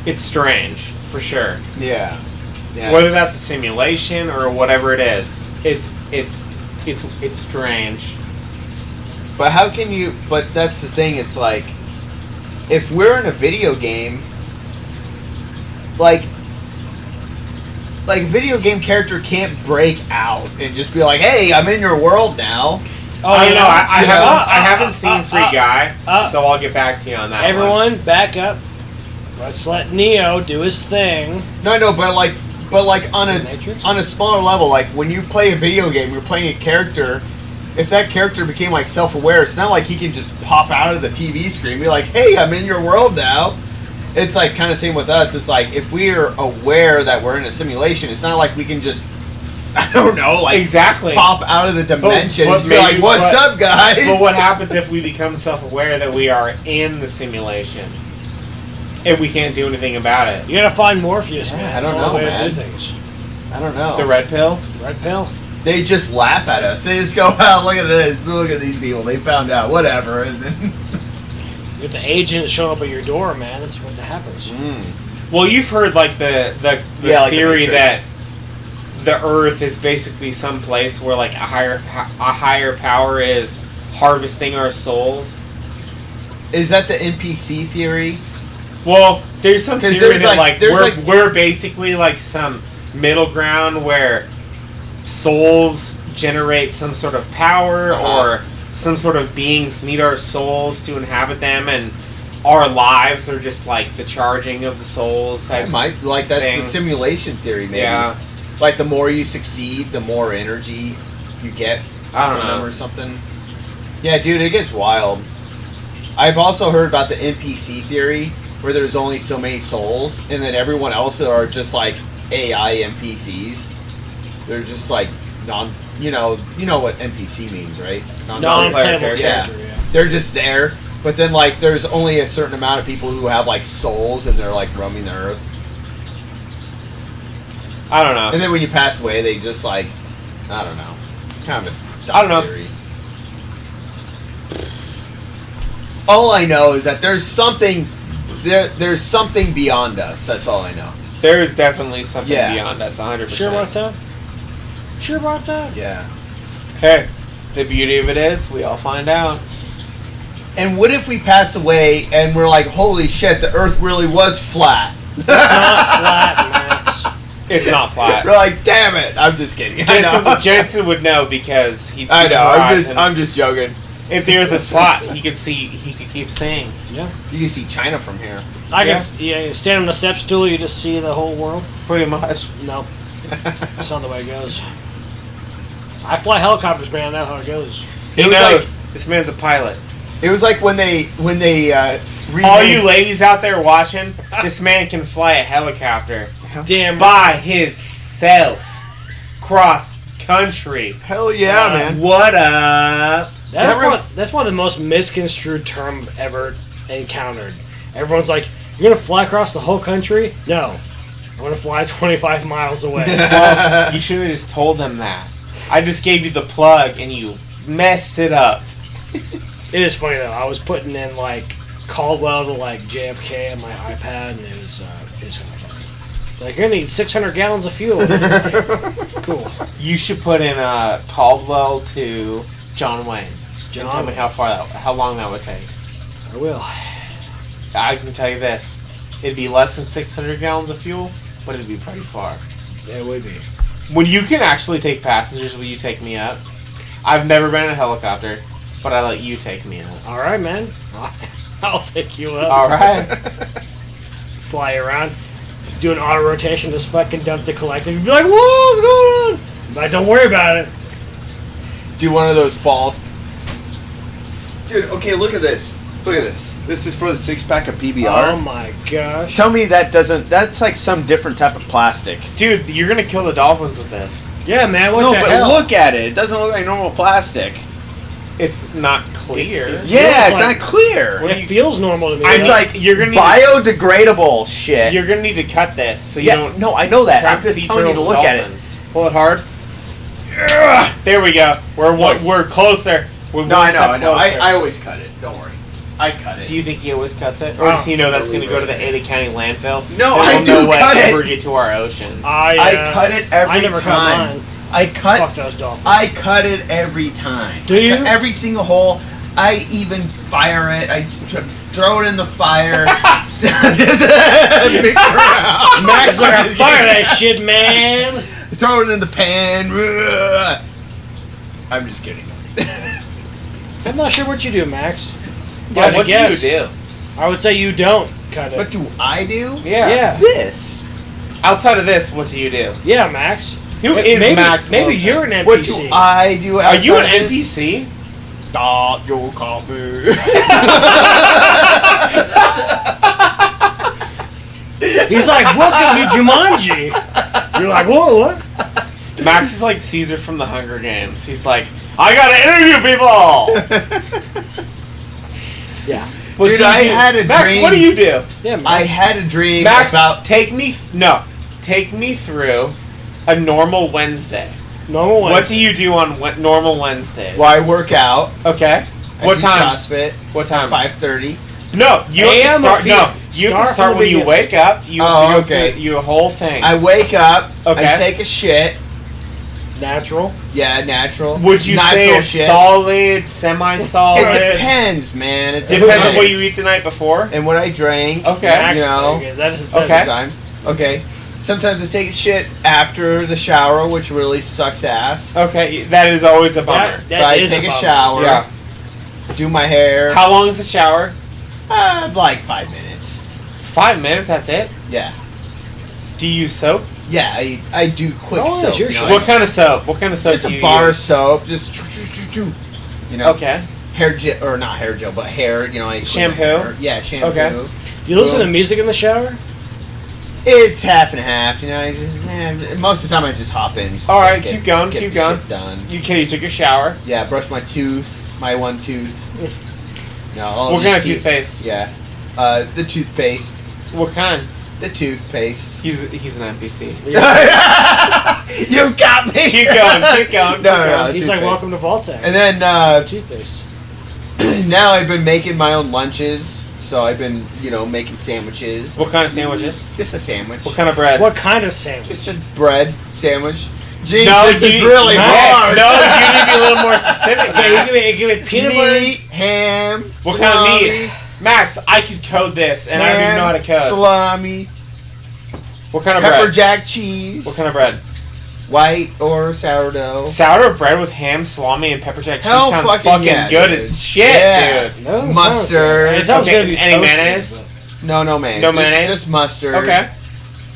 It's strange, for sure. Yeah. Whether that's a simulation or whatever it is, it's strange. But how can you... But that's the thing, it's like... If we're in a video game... Like, a video game character can't break out and just be like, hey, I'm in your world now. Oh, I don't know. I haven't seen Free Guy, so I'll get back to you on that. Everyone, back up. Let's let Neo do his thing. No, but on a smaller level, like when you play a video game, you're playing a character. If that character became like self-aware, it's not like he can just pop out of the TV screen and be like, hey, I'm in your world now. It's like kind of same with us. It's like if we're aware that we're in a simulation, it's not like we can just, I don't know, like exactly pop out of the dimension and be like, what's up, guys? But what happens if we become self-aware that we are in the simulation and we can't do anything about it? You gotta find Morpheus, man. I don't know, man. I don't know. The red pill? Red pill. They just laugh at us. They just go, wow, look at this. Look at these people. They found out. Whatever. And then you get the agent showing up at your door, man. That's what happens. Well, you've heard like the theory that the Earth is basically some place where like a higher power is harvesting our souls. Is that the NPC theory? Well, there's some theory that we're basically like some middle ground where souls generate some sort of power, or some sort of beings need our souls to inhabit them, and our lives are just like the charging of the souls type. That's thing. The simulation theory, maybe. Yeah. Like the more you succeed, the more energy you get. I don't know, or something. Yeah, dude, it gets wild. I've also heard about the NPC theory, where there's only so many souls, and then everyone else are just like AI NPCs. They're just like you know what NPC means, right? Non-playable character. character. Yeah. They're just there, but then like there's only a certain amount of people who have like souls, and they're like roaming the earth. I don't know. And then when you pass away, they just like, I don't know, kind of a dumb I don't know. theory. All I know is that there's something beyond us. That's all I know. There is definitely something Yeah. beyond us, 100%. Sure about that? Sure about that? Yeah. Hey, the beauty of it is, we all find out. And what if we pass away and we're like, holy shit, the Earth really was flat? Not flat, Max. It's not flat. We're like, damn it! I'm just kidding. I know. Jensen would know because he. I know. I'm just joking. If the Earth is flat, he could keep seeing. Yeah. You can see China from here. You stand on the step stool, you just see the whole world. Pretty much. No. That's not the way it goes. I fly helicopters, man. That's how it goes. He It was knows. This man's a pilot. It was like when they All you ladies out there watching, this man can fly a helicopter Damn. by himself cross country. Hell yeah, man. What up? That's one of the most misconstrued terms ever encountered. Everyone's like, "You're gonna fly across the whole country?" No, I'm gonna fly 25 miles away. Well, you should have just told them that. I just gave you the plug and you messed it up. It is funny though. I was putting in like Caldwell to like JFK on my iPad, and it was kind of funny. Like, you're gonna need 600 gallons of fuel. Like, cool. You should put in Caldwell to John Wayne. And tell me how long that would take. I will. I can tell you this: it'd be less than 600 gallons of fuel, but it'd be pretty far. Yeah, it would be. When you can actually take passengers, will you take me up? I've never been in a helicopter, but I let you take me up. All right, man. I'll take you up. All right. Fly around, do an auto rotation, just fucking dump the collective. You'd be like, "Whoa, what's going on?" But don't worry about it. Do one of those fall. Dude, okay, look at this. Look at this. This is for the 6-pack of PBR. Oh my gosh. Tell me that's like some different type of plastic. Dude, you're gonna kill the dolphins with this. Yeah, man. What No, the but hell? look at it. It doesn't look like normal plastic. It's not clear. Yeah, it's like- not clear. It feels normal to me. It's like you're gonna need biodegradable shit. You're gonna need to cut this so you yeah, don't. no, I know that. trap I'm just sea telling you to turtles look and at it. dolphins. Pull it hard. There we go. We're closer. We're No, one I know, step I know. closer. I always cut it. Don't worry. I cut it. Do you think he always cuts it, or does he know that's going to go to the Ada County landfill? No, and I we'll do no way cut it. ever get to our oceans. I cut it every I never time. cut mine. I cut. Fuck those dolphins. I cut it every time. Do you? I cut every single hole. I even fire it. I throw it in the fire. Just mix around. Max is like, "I fire that shit, man." Throw it in the pan. I'm just kidding. I'm not sure what you do, Max. Yeah, I what guess. do you do? I would say you don't cut it. What do I do? Yeah. This. Outside of this, what do you do? Yeah, Max. Who is maybe, Max Maybe Wilson? you're an NPC. What do I do? Are you an outside of this? NPC? Stop your coffee. He's like, "Welcome to Jumanji." You're like, "Whoa, what?" Max is like Caesar from the Hunger Games. He's like, I gotta interview people. Yeah. What Dude, do you I do? had a Max, dream. what do you do? Yeah, Max. I had a dream Max, about. take me through a normal Wednesday. Normal Wednesday. What do you do on normal Wednesdays? Well, I work out. Okay. I What do time? CrossFit. What time? 5:30. No, you have AM to or start. PM? No, you have to Start start from when the you beginning. wake up. You have Oh, to go okay. through your whole thing. I wake up. Okay. I take a shit. Natural. Yeah, natural. Would you say Natural it's shit. solid, semi-solid? It depends, man. It Depends on what you eat the night before. and what I drank. Okay. Max, You know. okay, that is Okay. Sometimes. Okay. Sometimes I take a shit after the shower, which really sucks ass. Okay, that is always a bummer. That But I is take a bummer. shower. Yeah. Do my hair. How long is the shower? Like 5 minutes. 5 minutes. That's it. Yeah. Do you use soap? Yeah, I do quick How long soap. is your you know, shit? What kind of soap? What kind of soap Just do a you bar of use? soap. Just you know. Okay. Hair gel, or not hair gel, but hair. You know, like Shampoo? hair. Yeah, shampoo. Okay. You listen to music in the shower? It's half and half, you know. Most of the time, I just hop in. All right, keep going. Get Keep the going. shit done. You took your shower. Yeah, brush my tooth, my one tooth. No, What kind of toothpaste? Yeah, the toothpaste. What kind? The toothpaste. He's an NPC. You got me. Keep going. No, He's like, welcome to Vault-Tec. And then Toothpaste. now I've been making my own lunches. So I've been, making sandwiches. What kind of sandwiches? Just a sandwich. What kind of bread? What kind of sandwich? Just a bread sandwich. Jeez, No, this is really hard. No, you need to be a little more specific. Okay, Max. give me peanut Meat, butter. ham, What salami, kind of meat? Max, I could code this, and I don't even know how to code. Salami, What kind of pepper bread? jack cheese. What kind of bread? White or sourdough. Sourdough bread with ham, salami, and pepper jack cheese Hell sounds fucking fucking yeah, good dude. as shit, Yeah. dude. No, Mustard. It sounds Okay, good to be any toasted, mayonnaise? but- No mayonnaise. No mayonnaise? Just mustard. Okay.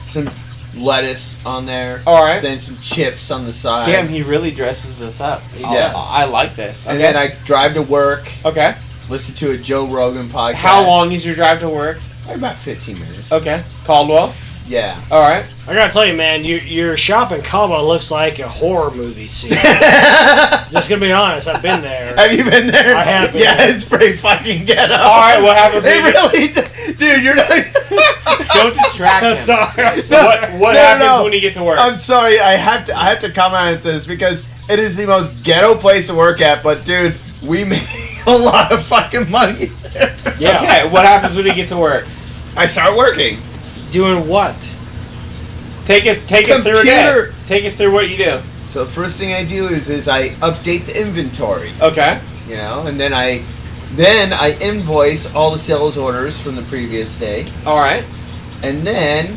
Some lettuce on there. All right. Then some chips on the side. Damn, he really dresses this up. does. I like this. Okay. And then I drive to work, Okay. listen to a Joe Rogan podcast. How long is your drive to work? About 15 minutes. Okay. Caldwell. Yeah. All right. I gotta tell you, man, your shop in Cabo looks like a horror movie scene. Just gonna be honest, I've been there. Have you been there? I have been Yeah, there. it's pretty fucking ghetto. All right. What happens? It really, dude, you're not. Don't distract him. Sorry. So what happens when you get to work? I'm sorry. I have to comment on this because it is the most ghetto place to work at. But dude, we make a lot of fucking money there. Yeah. Okay. What happens when you get to work? I start working. Doing what? Take us through a day. Computer. Take us through what you do. So the first thing I do is I update the inventory. Okay. And then I invoice all the sales orders from the previous day. All right. And then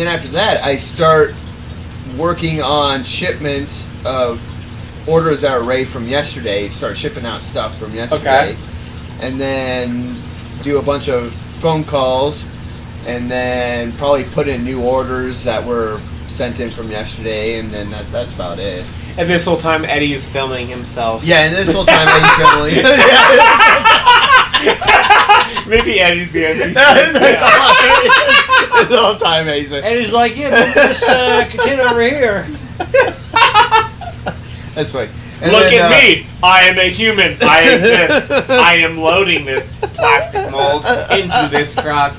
after that, I start working on shipments of orders that are ready from yesterday. Start shipping out stuff from yesterday. Okay. And then do a bunch of phone calls. And then probably put in new orders that were sent in from yesterday. And then that's about it. And this whole time, Eddie is filming himself. Yeah, and this whole time Eddie's filming. Maybe Eddie's the NPC. That's the whole time Eddie's filming. And he's like, yeah, move this container over here. That's right. And Look then, at me. I am a human. I exist. I am loading this plastic mold into this crock.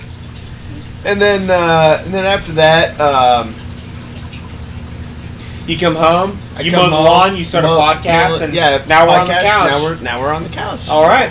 And then after that, You come home. I You come mow the home, lawn. You start a podcast, and yeah, now we're on the podcast, couch. Now we're on the couch. All right.